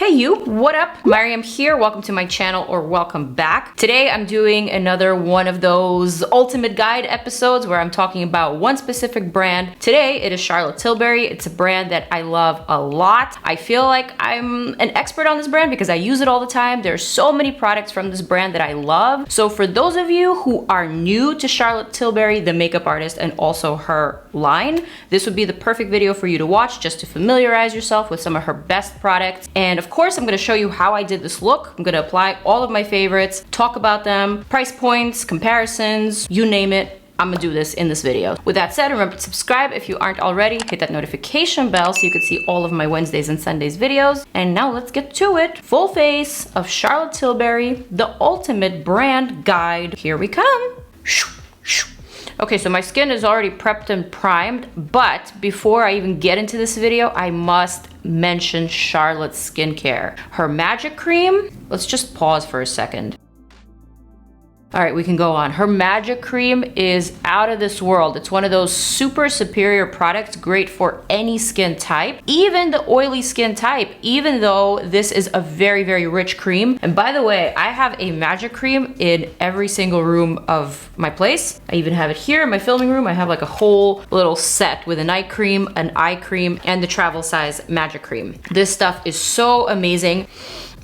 Hey you, what up? Maryam here, welcome to my channel or welcome back. Today I'm doing another one of those ultimate guide episodes where I'm talking about one specific brand. Today it is Charlotte Tilbury. It's a brand that I love a lot. I feel like I'm an expert on this brand because I use it all the time. There's so many products from this brand that I love. So for those of you who are new to Charlotte Tilbury, the makeup artist, and also her line, this would be the perfect video for you to watch just to familiarize yourself with some of her best products. And of course, I'm gonna show you how I did this look. I'm gonna apply all of my favorites, talk about them, price points, comparisons, you name it. I'm gonna do this in this video. With that said, remember to subscribe if you aren't already. Hit that notification bell so you can see all of my Wednesdays and Sundays videos. And now let's get to it. Full face of Charlotte Tilbury, the ultimate brand guide. Here we come. Okay, so my skin is already prepped and primed, but before I even get into this video, I must mention Charlotte's skincare. Her magic cream, let's just pause for a second. All right, we can go on. Her magic cream is out of this world. It's one of those super superior products, great for any skin type, even the oily skin type, even though this is a very, very rich cream. And by the way, I have a magic cream in every single room of my place. I even have it here in my filming room. I have like a whole little set with a night cream, an eye cream, and the travel size magic cream. This stuff is so amazing.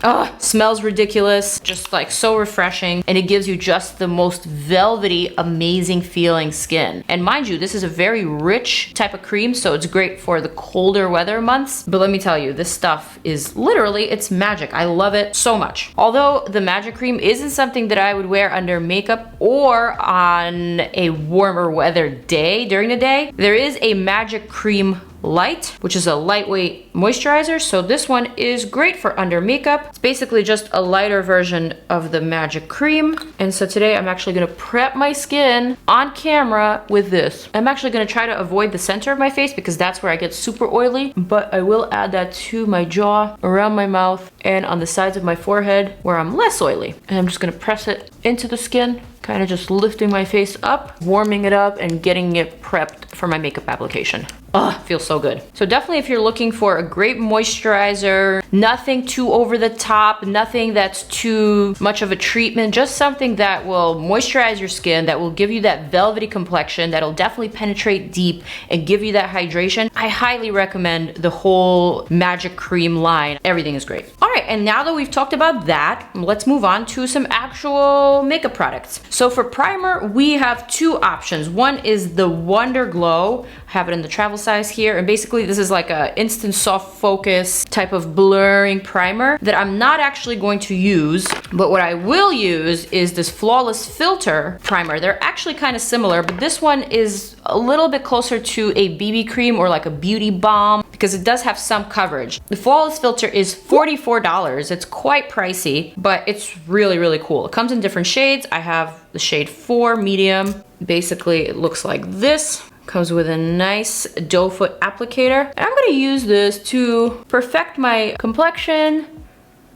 Oh, smells ridiculous, just like so refreshing, and it gives you just the most velvety, amazing feeling skin. And mind you, this is a very rich type of cream, so it's great for the colder weather months. But let me tell you, this stuff is literally, it's magic. I love it so much. Although the magic cream isn't something that I would wear under makeup or on a warmer weather day during the day, there is a magic cream light, which is a lightweight moisturizer. So this one is great for under makeup. It's basically just a lighter version of the magic cream. And so today I'm actually gonna prep my skin on camera with this. I'm actually gonna try to avoid the center of my face because that's where I get super oily, but I will add that to my jaw, around my mouth, and on the sides of my forehead where I'm less oily. And I'm just gonna press it into the skin, kind of just lifting my face up, warming it up, and getting it prepped for my makeup application. Oh, feels so good. So definitely if you're looking for a great moisturizer, nothing too over the top, nothing that's too much of a treatment, just something that will moisturize your skin, that will give you that velvety complexion, that'll definitely penetrate deep and give you that hydration, I highly recommend the whole magic cream line. Everything is great. All right, and now that we've talked about that, let's move on to some actual makeup products. So for primer, we have two options. One is the Wonder Glow. I have it in the travel size here, and basically this is like a instant soft focus type of blurring primer that I'm not actually going to use, but what I will use is this Flawless Filter primer. They're actually kind of similar, but this one is a little bit closer to a BB cream or like a beauty balm because it does have some coverage. The Flawless Filter is $44. It's quite pricey, but it's really, really cool. It comes in different shades. I have the shade 4 medium. Basically, it looks like this. Comes with a nice doe foot applicator. And I'm gonna use this to perfect my complexion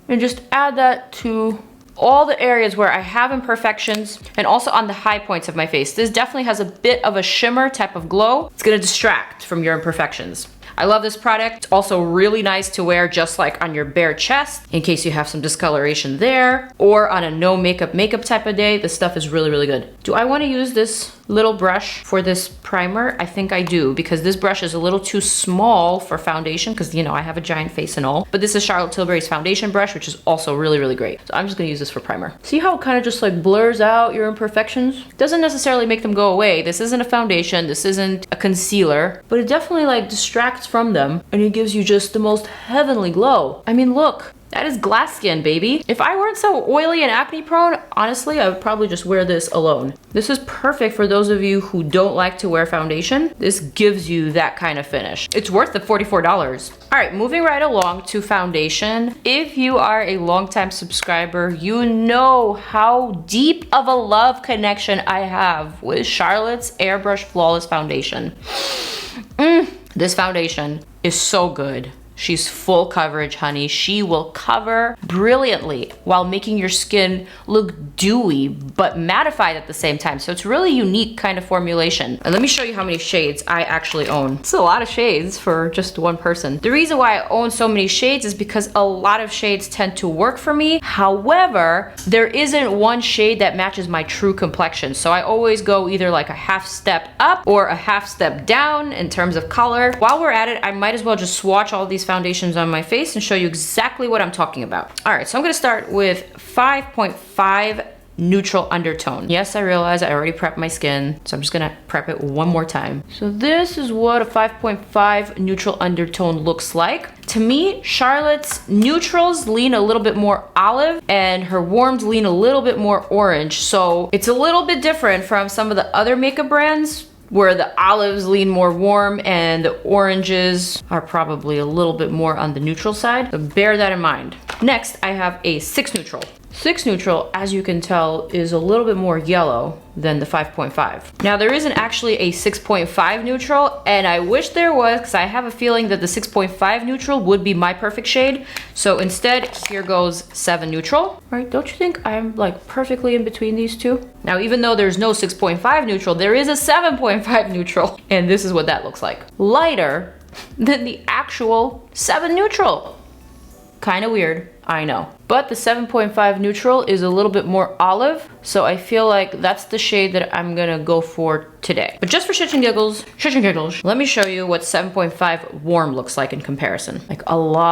and just add that to all the areas where I have imperfections and also on the high points of my face. This definitely has a bit of a shimmer type of glow. It's gonna distract from your imperfections. I love this product. Also really nice to wear just like on your bare chest in case you have some discoloration there, or on a no makeup type of day. This stuff is really, really good. Do I want to use this little brush for this primer? I think I do, because this brush is a little too small for foundation because, you know, I have a giant face and all. But this is Charlotte Tilbury's foundation brush, which is also really, really great. So I'm just gonna use this for primer. See how it kind of just like blurs out your imperfections? Doesn't necessarily make them go away. This isn't a foundation, this isn't a concealer, but it definitely like distracts from them and it gives you just the most heavenly glow. I mean, look. That is glass skin, baby. If I weren't so oily and acne prone, honestly, I would probably just wear this alone. This is perfect for those of you who don't like to wear foundation. This gives you that kind of finish. It's worth the $44. All right, moving right along to foundation. If you are a longtime subscriber, you know how deep of a love connection I have with Charlotte's Airbrush Flawless Foundation. This foundation is so good. She's full coverage, honey. She will cover brilliantly while making your skin look dewy but mattified at the same time. So it's really unique kind of formulation. And let me show you how many shades I actually own. It's a lot of shades for just one person. The reason why I own so many shades is because a lot of shades tend to work for me. However, there isn't one shade that matches my true complexion. So I always go either like a half step up or a half step down in terms of color. While we're at it, I might as well just swatch all these foundations on my face and show you exactly what I'm talking about. All right, so I'm gonna start with 5.5 neutral undertone. Yes, I realize I already prepped my skin, so I'm just gonna prep it one more time. So this is what a 5.5 neutral undertone looks like. To me, Charlotte's neutrals lean a little bit more olive and her warms lean a little bit more orange. So it's a little bit different from some of the other makeup brands where the olives lean more warm and the oranges are probably a little bit more on the neutral side. So bear that in mind. Next, I have a 6 neutral. 6 neutral, as you can tell, is a little bit more yellow than the 5.5. Now there isn't actually a 6.5 neutral, and I wish there was because I have a feeling that the 6.5 neutral would be my perfect shade. So instead, here goes 7 neutral. Right, don't you think I'm like perfectly in between these two? Now, even though there's no 6.5 neutral, there is a 7.5 neutral, and this is what that looks like. Lighter than the actual 7 neutral. Kind of weird, I know. But the 7.5 neutral is a little bit more olive, so I feel like that's the shade that I'm gonna go for today. But just for shits and giggles, let me show you what 7.5 warm looks like in comparison. Like a lot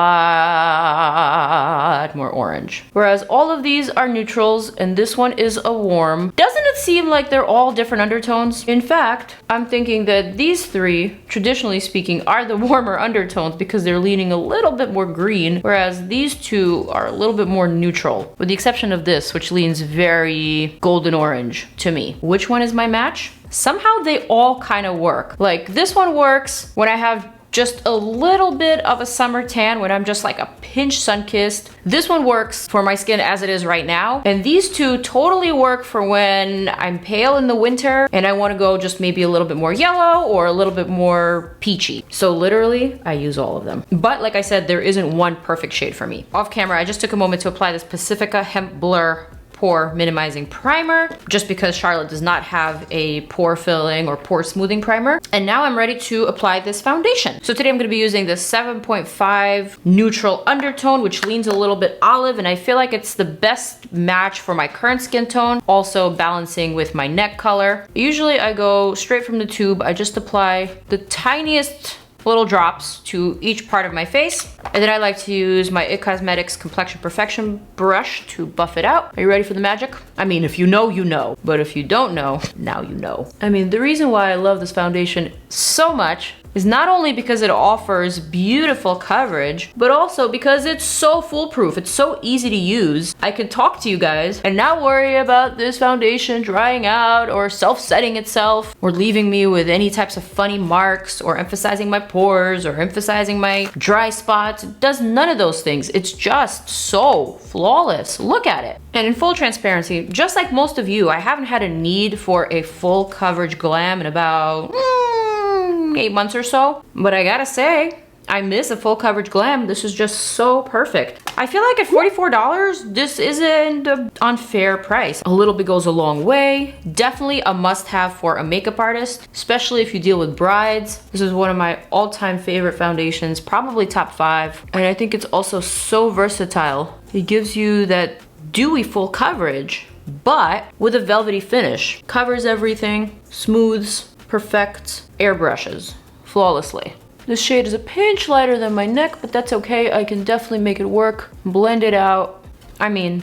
more orange. Whereas all of these are neutrals and this one is a warm. Doesn't it seem like they're all different undertones? In fact, I'm thinking that these three, traditionally speaking, are the warmer undertones because they're leaning a little bit more green, whereas these two are a little bit more neutral, with the exception of this, which leans very golden orange to me. Which one is my match? Somehow they all kind of work. Like this one works when I have just a little bit of a summer tan, when I'm just like a pinch sun-kissed. This one works for my skin as it is right now. And these two totally work for when I'm pale in the winter and I want to go just maybe a little bit more yellow or a little bit more peachy. So literally, I use all of them. But like I said, there isn't one perfect shade for me. Off camera, I just took a moment to apply this Pacifica Hemp Blur Pore Minimizing Primer, just because Charlotte does not have a pore filling or pore smoothing primer. And now I'm ready to apply this foundation. So today I'm gonna be using the 7.5 neutral undertone, which leans a little bit olive, and I feel like it's the best match for my current skin tone, also balancing with my neck color. Usually I go straight from the tube. I just apply the tiniest little drops to each part of my face. And then I like to use my IT Cosmetics Complexion Perfection brush to buff it out. Are you ready for the magic? I mean, if you know, you know. But if you don't know, now you know. I mean, the reason why I love this foundation so much is not only because it offers beautiful coverage, but also because it's so foolproof. It's so easy to use. I can talk to you guys and not worry about this foundation drying out or self-setting itself or leaving me with any types of funny marks or emphasizing my pores or emphasizing my dry spots. It does none of those things. It's just so flawless. Look at it. And in full transparency, just like most of you, I haven't had a need for a full coverage glam in about 8 months or so, but I gotta say, I miss a full coverage glam. This is just so perfect. I feel like at $44, this isn't an unfair price. A little bit goes a long way. Definitely a must-have for a makeup artist, especially if you deal with brides. This is one of my all-time favorite foundations, probably top 5. And I think it's also so versatile. It gives you that dewy full coverage, but with a velvety finish. Covers everything, smooths, perfects, airbrushes flawlessly. This shade is a pinch lighter than my neck, but that's okay. I can definitely make it work, blend it out. I mean,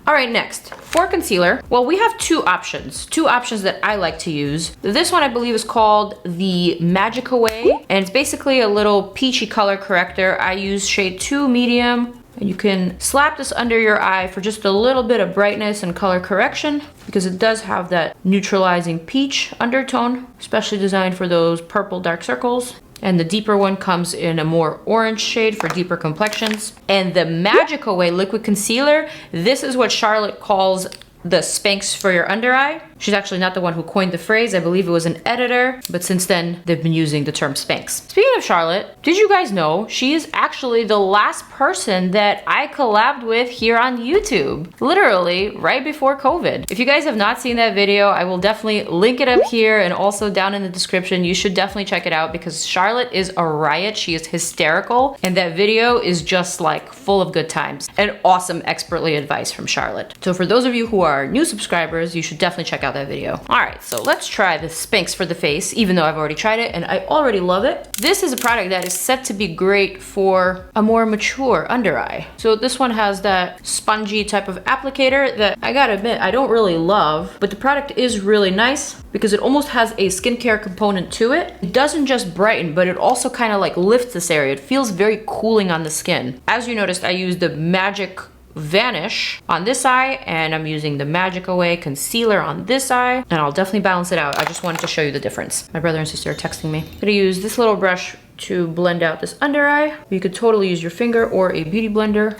all right, next, for concealer, well, we have two options that I like to use. This one I believe is called the Magic Away, and it's basically a little peachy color corrector. I use shade 2 medium. And you can slap this under your eye for just a little bit of brightness and color correction because it does have that neutralizing peach undertone, especially designed for those purple dark circles. And the deeper one comes in a more orange shade for deeper complexions. And the Magic Away liquid concealer, this is what Charlotte calls the SPANX for your under eye. She's actually not the one who coined the phrase. I believe it was an editor, but since then they've been using the term Spanx. Speaking of Charlotte, did you guys know she is actually the last person that I collabed with here on YouTube? Literally right before COVID. If you guys have not seen that video, I will definitely link it up here and also down in the description. You should definitely check it out because Charlotte is a riot. She is hysterical, and that video is just like full of good times and awesome expertly advice from Charlotte. So for those of you who are new subscribers, you should definitely check out that video. All right, so let's try the Spanx for the face, even though I've already tried it and I already love it. This is a product that is set to be great for a more mature under eye. So this one has that spongy type of applicator that I gotta admit I don't really love, but the product is really nice because it almost has a skincare component to it. It doesn't just brighten, but it also kind of like lifts this area. It feels very cooling on the skin. As you noticed, I used the Magic Vanish on this eye, and I'm using the Magic Away concealer on this eye, and I'll definitely balance it out. I just wanted to show you the difference. My brother and sister are texting me. I'm gonna use this little brush to blend out this under eye. You could totally use your finger or a beauty blender.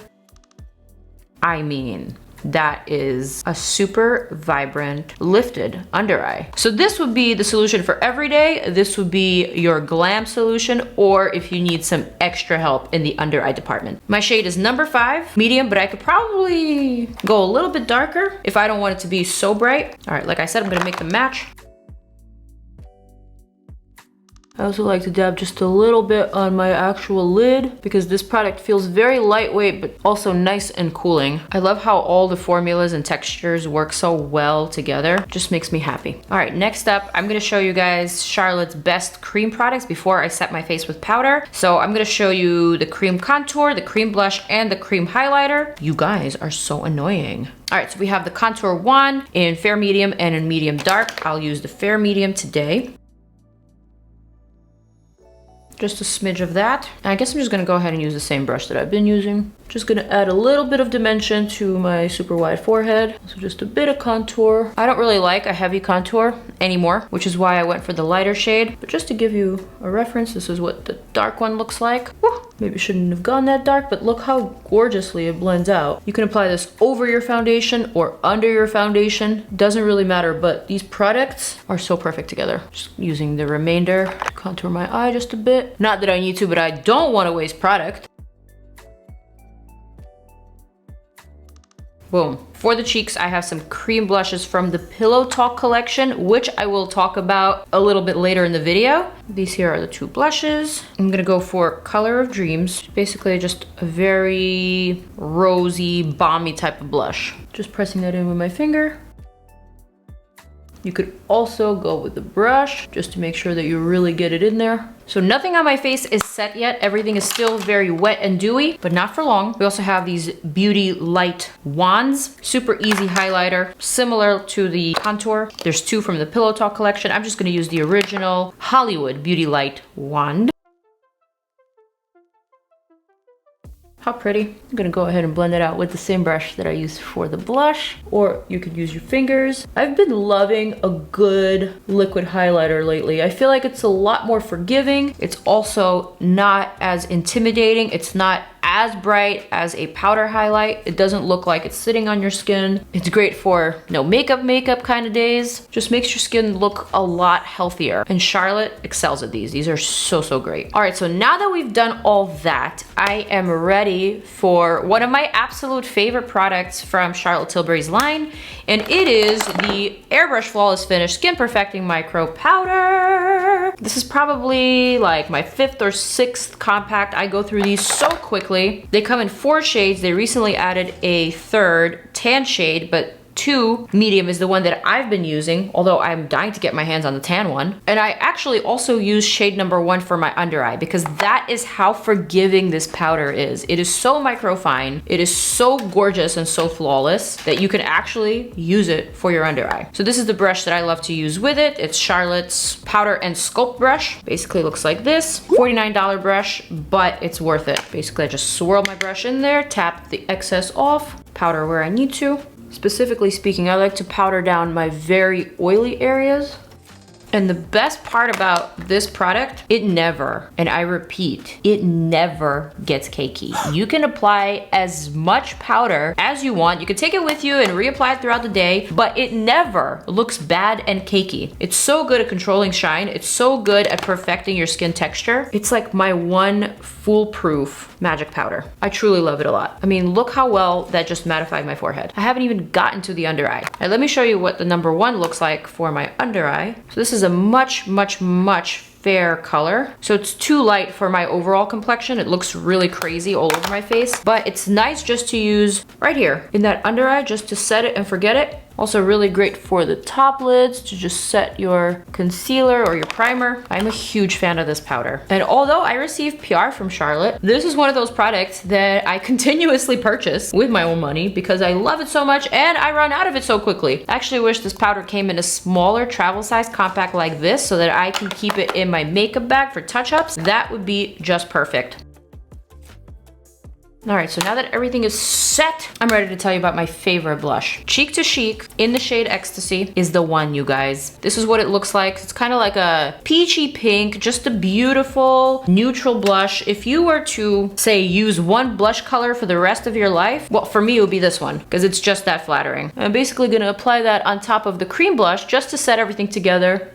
I mean, that is a super vibrant lifted under eye. So this would be the solution for every day. This would be your glam solution, or if you need some extra help in the under eye department. My shade is number 5, medium, but I could probably go a little bit darker if I don't want it to be so bright. All right, like I said, I'm gonna make them match. I also like to dab just a little bit on my actual lid because this product feels very lightweight but also nice and cooling. I love how all the formulas and textures work so well together. Just makes me happy. All right, next up, I'm gonna show you guys Charlotte's best cream products before I set my face with powder. So I'm gonna show you the cream contour, the cream blush, and the cream highlighter. You guys are so annoying. All right, so we have the contour wand in fair medium and in medium dark. I'll use the fair medium today. Just a smidge of that. I guess I'm just gonna go ahead and use the same brush that I've been using. Just gonna add a little bit of dimension to my super wide forehead. So just a bit of contour. I don't really like a heavy contour anymore, which is why I went for the lighter shade. But just to give you a reference, this is what the dark one looks like. Woo! Maybe shouldn't have gone that dark, but look how gorgeously it blends out. You can apply this over your foundation or under your foundation. Doesn't really matter, but these products are so perfect together. Just using the remainder to contour my eye just a bit. Not that I need to, but I don't want to waste product. Boom. For the cheeks, I have some cream blushes from the Pillow Talk collection, which I will talk about a little bit later in the video. These here are the 2 blushes. I'm gonna go for Color of Dreams. Basically just a very rosy, balmy type of blush. Just pressing that in with my finger. You could also go with the brush just to make sure that you really get it in there. So nothing on my face is set yet. Everything is still very wet and dewy, but not for long. We also have these Beauty Light wands. Super easy highlighter, similar to the contour. There's 2 from the Pillow Talk collection. I'm just gonna use the original Hollywood Beauty Light wand. How pretty. I'm gonna go ahead and blend it out with the same brush that I used for the blush, or you could use your fingers. I've been loving a good liquid highlighter lately. I feel like it's a lot more forgiving. It's also not as intimidating. It's not as bright as a powder highlight. It doesn't look like it's sitting on your skin. It's great for no makeup kind of days. Just makes your skin look a lot healthier. And Charlotte excels at these. These are so great. All right, so now that we've done all that, I am ready for one of my absolute favorite products from Charlotte Tilbury's line, and it is the Airbrush Flawless Finish Skin Perfecting Micro Powder. This is probably like my 5th or 6th compact. I go through these so quickly. They come in 4 shades. They recently added a 3rd tan shade, but 2 medium is the one that I've been using, although I'm dying to get my hands on the tan one. And I actually also use shade number 1 for my under eye because that is how forgiving this powder is. It is so microfine, it is so gorgeous and so flawless that you can actually use it for your under eye. So this is the brush that I love to use with it. It's Charlotte's Powder and Sculpt brush. Basically looks like this. $49 brush, but it's worth it. Basically I just swirl my brush in there, tap the excess off, powder where I need to. Specifically speaking, I like to powder down my very oily areas. And the best part about this product, it never, and I repeat, it never gets cakey. You can apply as much powder as you want. You can take it with you and reapply it throughout the day, but it never looks bad and cakey. It's so good at controlling shine. It's so good at perfecting your skin texture. It's like my one foolproof magic powder. I truly love it a lot. I mean, look how well that just mattified my forehead. I haven't even gotten to the under eye. Now, let me show you what the number one looks like for my under eye. So this is a much, much, much fair color. So it's too light for my overall complexion. It looks really crazy all over my face, but it's nice just to use right here in that under eye, just to set it and forget it. Also really great for the top lids to just set your concealer or your primer. I'm a huge fan of this powder. And although I received PR from Charlotte, this is one of those products that I continuously purchase with my own money because I love it so much and I run out of it so quickly. I actually wish this powder came in a smaller travel size compact like this so that I can keep it in my makeup bag for touch-ups. That would be just perfect. All right, so now that everything is set, I'm ready to tell you about my favorite blush. Cheek to Chic in the shade Ecstasy is the one, you guys. This is what it looks like. It's kind of like a peachy pink, just a beautiful neutral blush. If you were to, say, use one blush color for the rest of your life, well, for me, it would be this one, because it's just that flattering. I'm basically gonna apply that on top of the cream blush just to set everything together.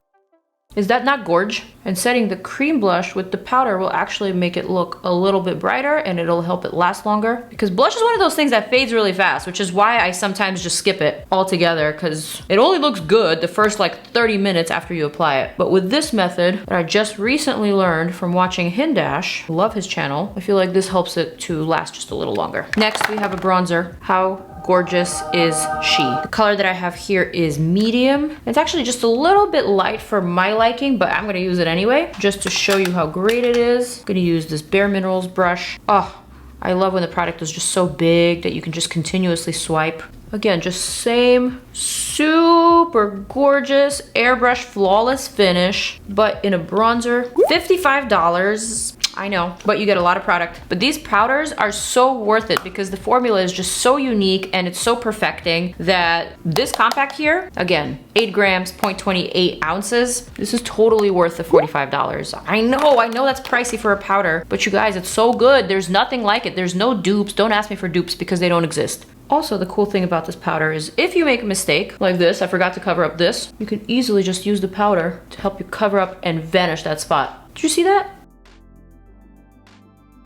Is that not gorge? And setting the cream blush with the powder will actually make it look a little bit brighter and it'll help it last longer. Because blush is one of those things that fades really fast, which is why I sometimes just skip it altogether because it only looks good the first like 30 minutes after you apply it. But with this method that I just recently learned from watching Hindash, love his channel, I feel like this helps it to last just a little longer. Next, we have a bronzer. How gorgeous is she? The color that I have here is medium. It's actually just a little bit light for my liking, but I'm gonna use it anyway, just to show you how great it is. I'm gonna use this Bare Minerals brush. Oh, I love when the product is just so big that you can just continuously swipe. Again, just same super gorgeous airbrush flawless finish, but in a bronzer. $55. I know, but you get a lot of product. But these powders are so worth it because the formula is just so unique and it's so perfecting that this compact here, again, 8 grams, 0.28 ounces. This is totally worth the $45. I know that's pricey for a powder, but you guys, it's so good. There's nothing like it. There's no dupes. Don't ask me for dupes because they don't exist. Also, the cool thing about this powder is if you make a mistake like this, I forgot to cover up this, you can easily just use the powder to help you cover up and vanish that spot. Did you see that?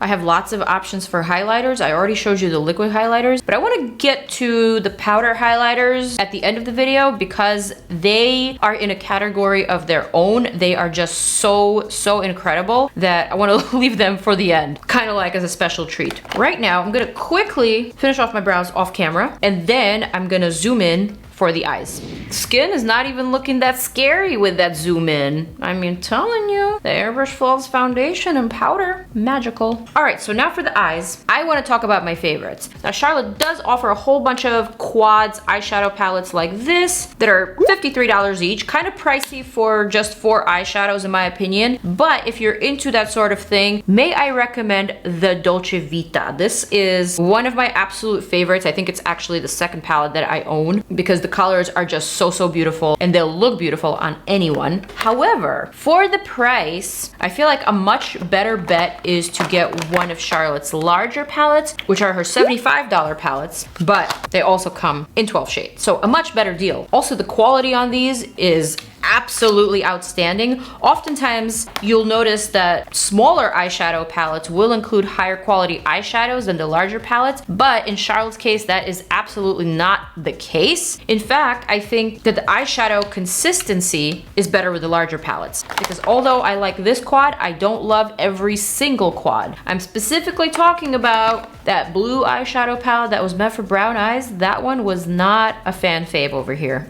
I have lots of options for highlighters. I already showed you the liquid highlighters, but I want to get to the powder highlighters at the end of the video because they are in a category of their own. They are just so incredible that I want to leave them for the end, kind of like as a special treat. Right now, I'm going to quickly finish off my brows off camera, and then I'm going to zoom in for the eyes. Skin is not even looking that scary with that zoom in. I mean, telling you, the Airbrush Flawless Foundation and powder, magical. All right, so now for the eyes, I want to talk about my favorites. Now, Charlotte does offer a whole bunch of quads eyeshadow palettes like this that are $53 each, kind of pricey for just 4 eyeshadows in my opinion. But if you're into that sort of thing, may I recommend the Dolce Vita. This is one of my absolute favorites. I think it's actually the second palette that I own because the colors are just so beautiful and they'll look beautiful on anyone. However, for the price, I feel like a much better bet is to get one of Charlotte's larger palettes, which are her $75 palettes, but they also come in 12 shades. So a much better deal. Also, the quality on these is absolutely outstanding. Oftentimes, you'll notice that smaller eyeshadow palettes will include higher quality eyeshadows than the larger palettes, but in Charlotte's case, that is absolutely not the case. In fact, I think that the eyeshadow consistency is better with the larger palettes because although I like this quad, I don't love every single quad. I'm specifically talking about that blue eyeshadow palette that was meant for brown eyes. That one was not a fan fave over here.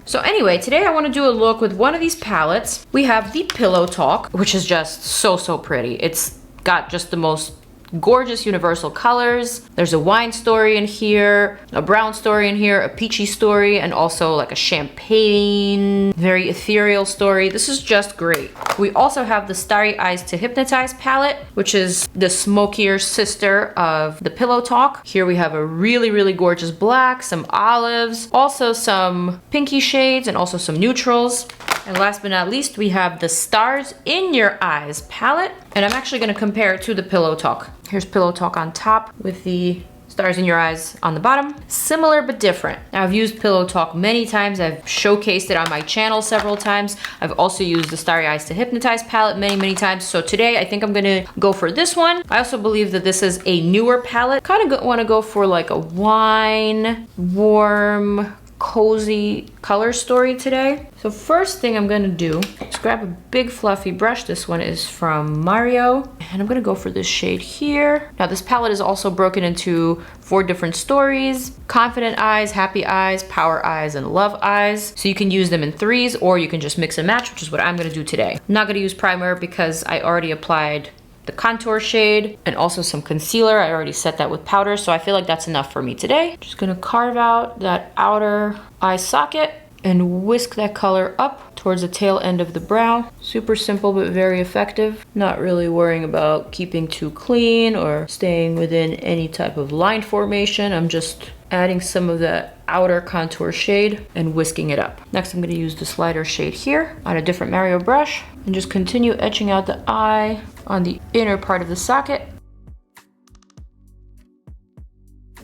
So anyway, today I want to do a look with one of these palettes. We have the Pillow Talk, which is just so pretty. It's got just the most gorgeous universal colors. There's a wine story in here, a brown story in here, a peachy story, and also like a champagne, very ethereal story. This is just great. We also have the Starry Eyes to Hypnotize palette, which is the smokier sister of the Pillow Talk. Here we have a really gorgeous black, some olives, also some pinky shades, and also some neutrals. And last but not least, we have the Stars in Your Eyes palette. And I'm actually gonna compare it to the Pillow Talk. Here's Pillow Talk on top with the Stars in Your Eyes on the bottom. Similar but different. Now, I've used Pillow Talk many times. I've showcased it on my channel several times. I've also used the Starry Eyes to Hypnotize palette many times. So today, I think I'm gonna go for this one. I also believe that this is a newer palette. Kind of wanna go for like a wine, warm, cozy color story today. So first thing I'm gonna do is grab a big fluffy brush. This one is from Mario, and I'm gonna go for this shade here. Now this palette is also broken into 4 different stories: Confident Eyes, Happy Eyes, Power Eyes, and Love Eyes. So you can use them in 3s, or you can just mix and match, which is what I'm gonna do today. I'm not gonna use primer because I already applied the contour shade and also some concealer. I already set that with powder, so I feel like that's enough for me today. Just gonna carve out that outer eye socket and whisk that color up towards the tail end of the brow. Super simple but very effective. Not really worrying about keeping too clean or staying within any type of line formation. I'm just adding some of that outer contour shade and whisking it up. Next, I'm gonna use this lighter shade here on a different Mario brush and just continue etching out the eye on the inner part of the socket.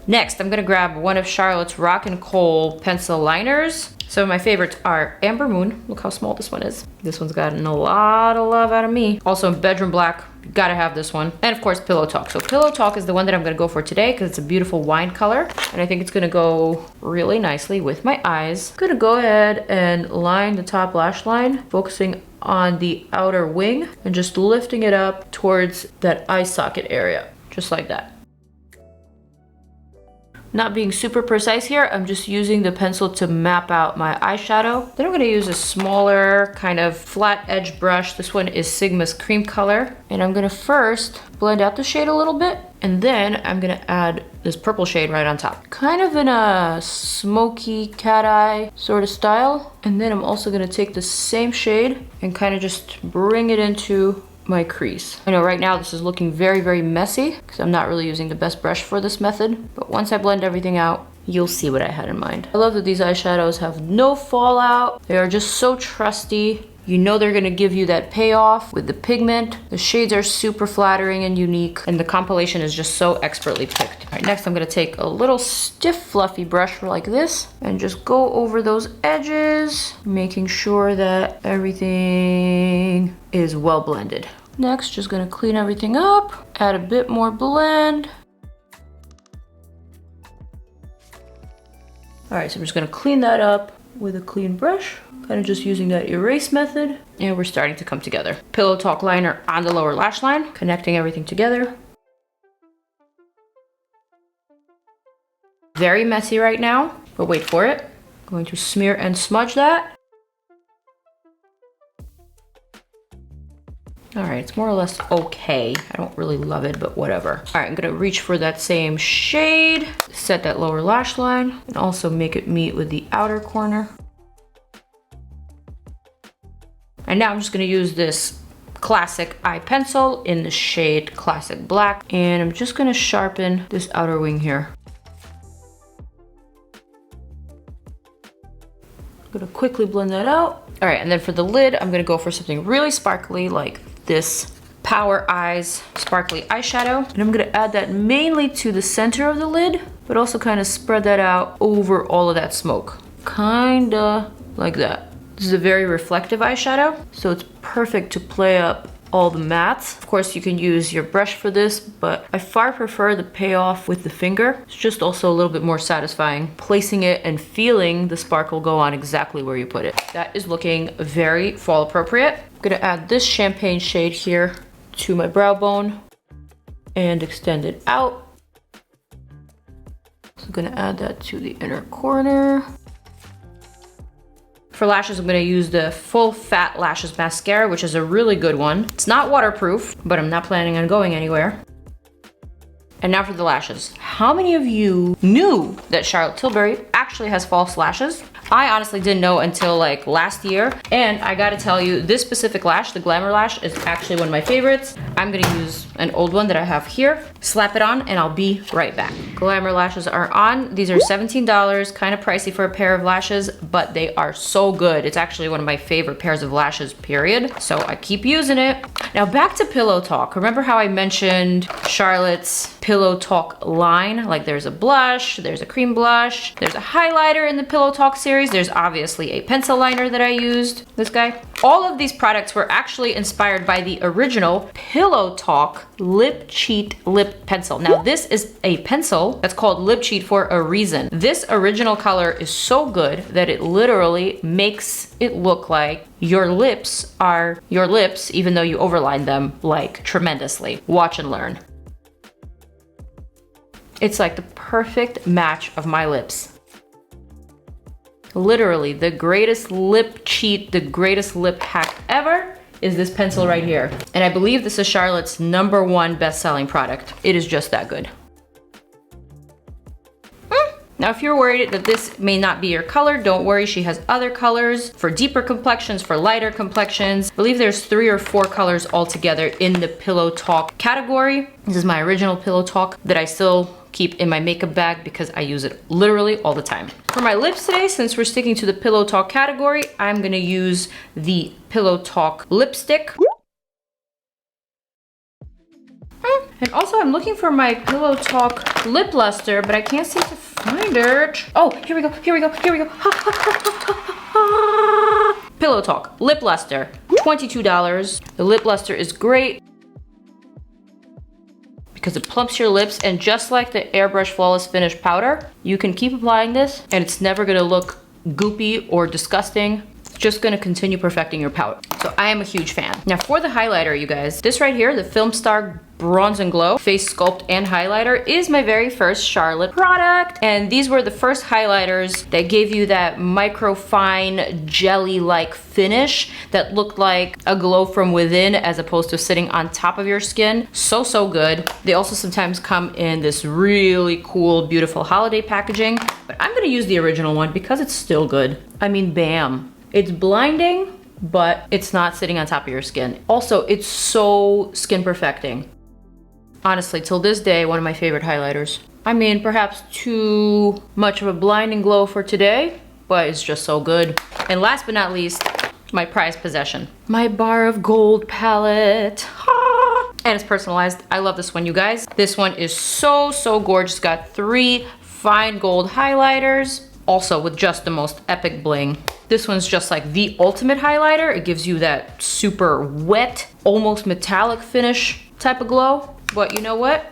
Next, I'm gonna grab one of Charlotte's Rock and Kohl pencil liners. Some of my favorites are Amber Moon. Look how small this one is. This one's gotten a lot of love out of me. Also Bedroom Black, you gotta have this one. And of course Pillow Talk. So Pillow Talk is the one that I'm gonna go for today because it's a beautiful wine color. And I think it's gonna go really nicely with my eyes. I'm gonna go ahead and line the top lash line, focusing on the outer wing and just lifting it up towards that eye socket area, just like that. Not being super precise here, I'm just using the pencil to map out my eyeshadow. Then I'm gonna use a smaller kind of flat edge brush. This one is Sigma's cream color. And I'm gonna first blend out the shade a little bit, and then I'm gonna add this purple shade right on top. Kind of in a smoky cat eye sort of style. And then I'm also gonna take the same shade and kind of just bring it into my crease. I know right now this is looking very messy because I'm not really using the best brush for this method, but once I blend everything out, you'll see what I had in mind. I love that these eyeshadows have no fallout. They are just so trusty. You know they're gonna give you that payoff with the pigment. The shades are super flattering and unique, and the compilation is just so expertly picked. All right, next I'm gonna take a little stiff fluffy brush like this and just go over those edges, making sure that everything is well blended. Next, just gonna clean everything up, add a bit more blend. All right, so I'm just gonna clean that up with a clean brush. Kind of just using that erase method, and we're starting to come together. Pillow Talk liner on the lower lash line, connecting everything together. Very messy right now, but wait for it. Going to smear and smudge that. All right, it's more or less okay. I don't really love it, but whatever. All right, I'm gonna reach for that same shade, set that lower lash line, and also make it meet with the outer corner. And now I'm just gonna use this classic eye pencil in the shade Classic Black, and I'm just gonna sharpen this outer wing here. I'm gonna quickly blend that out. All right, and then for the lid, I'm gonna go for something really sparkly like this Power Eyes sparkly eyeshadow. And I'm gonna add that mainly to the center of the lid, but also kind of spread that out over all of that smoke. Kinda like that. This is a very reflective eyeshadow, so it's perfect to play up all the mattes. Of course, you can use your brush for this, but I far prefer the payoff with the finger. It's just also a little bit more satisfying, placing it and feeling the sparkle go on exactly where you put it. That is looking very fall appropriate. I'm gonna add this champagne shade here to my brow bone and extend it out. So I'm gonna add that to the inner corner. For lashes, I'm gonna use the Full Fat Lashes Mascara, which is a really good one. It's not waterproof, but I'm not planning on going anywhere. And now for the lashes. How many of you knew that Charlotte Tilbury actually has false lashes? I honestly didn't know until like last year. And I gotta tell you, this specific lash, the Glamour Lash, is actually one of my favorites. I'm gonna use an old one that I have here, slap it on, and I'll be right back. Glamour lashes are on. These are $17, kind of pricey for a pair of lashes, but they are so good. It's actually one of my favorite pairs of lashes, period. So I keep using it. Now back to Pillow Talk. Remember how I mentioned Charlotte's Pillow Talk line? Like there's a blush, there's a cream blush, there's a highlighter in the Pillow Talk series. There's obviously a pencil liner that I used, this guy. All of these products were actually inspired by the original Pillow Talk Lip Cheat Lip Pencil. Now this is a pencil that's called Lip Cheat for a reason. This original color is so good that it literally makes it look like your lips are your lips, even though you overline them like tremendously. Watch and learn. It's like the perfect match of my lips. Literally, the greatest lip cheat, the greatest lip hack ever is this pencil right here. And I believe this is Charlotte's #1 best-selling product. It is just that good. Now, if you're worried that this may not be your color, don't worry, she has other colors for deeper complexions, for lighter complexions. I believe there's 3 or 4 colors altogether in the Pillow Talk category. This is my original Pillow Talk that I still keep in my makeup bag because I use it literally all the time. For my lips today, since we're sticking to the Pillow Talk category, I'm gonna use the Pillow Talk lipstick. And also I'm looking for my Pillow Talk lip luster, but I can't seem to find it. Oh, here we go, here we go, here we go. Pillow Talk lip luster, $22. The lip luster is great because it plumps your lips, and just like the Airbrush Flawless Finish powder, you can keep applying this and it's never gonna look goopy or disgusting. It's just gonna continue perfecting your palette. So I am a huge fan. Now for the highlighter, you guys, this right here, the Film Star Bronze and Glow Face Sculpt and Highlighter is my very first Charlotte product. And these were the first highlighters that gave you that microfine jelly-like finish that looked like a glow from within as opposed to sitting on top of your skin. So, so good. They also sometimes come in this really cool, beautiful holiday packaging, but I'm gonna use the original one because it's still good. I mean, bam. It's blinding, but it's not sitting on top of your skin. Also, it's so skin perfecting. Honestly, till this day, one of my favorite highlighters. I mean, perhaps too much of a blinding glow for today, but it's just so good. And last but not least, my prized possession. My Bar of Gold palette. And it's personalized. I love this one, you guys. This one is so, so gorgeous. It's got 3 fine gold highlighters, also with just the most epic bling. This one's just like the ultimate highlighter. It gives you that super wet, almost metallic finish type of glow. But you know what?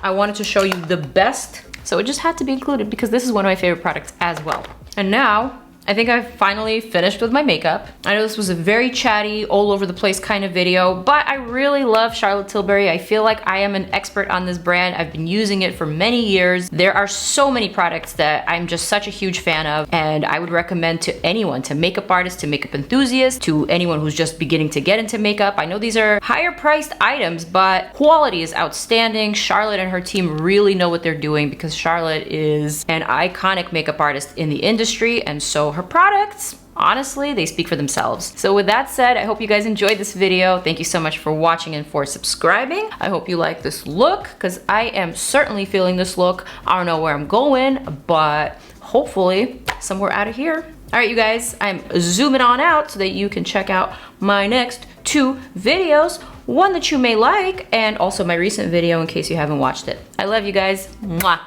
I wanted to show you the best, so it just had to be included because this is one of my favorite products as well. And now, I think I've finally finished with my makeup. I know this was a very chatty, all over the place kind of video, but I really love Charlotte Tilbury. I feel like I am an expert on this brand. I've been using it for many years. There are so many products that I'm just such a huge fan of, and I would recommend to anyone, to makeup artists, to makeup enthusiasts, to anyone who's just beginning to get into makeup. I know these are higher priced items, but quality is outstanding. Charlotte and her team really know what they're doing because Charlotte is an iconic makeup artist in the industry, and so her products, honestly, they speak for themselves. So with that said, I hope you guys enjoyed this video. Thank you so much for watching and for subscribing. I hope you like this look because I am certainly feeling this look. I don't know where I'm going, but hopefully somewhere out of here. All right, you guys, I'm zooming on out so that you can check out my next 2 videos, one that you may like, and also my recent video in case you haven't watched it. I love you guys. Mwah.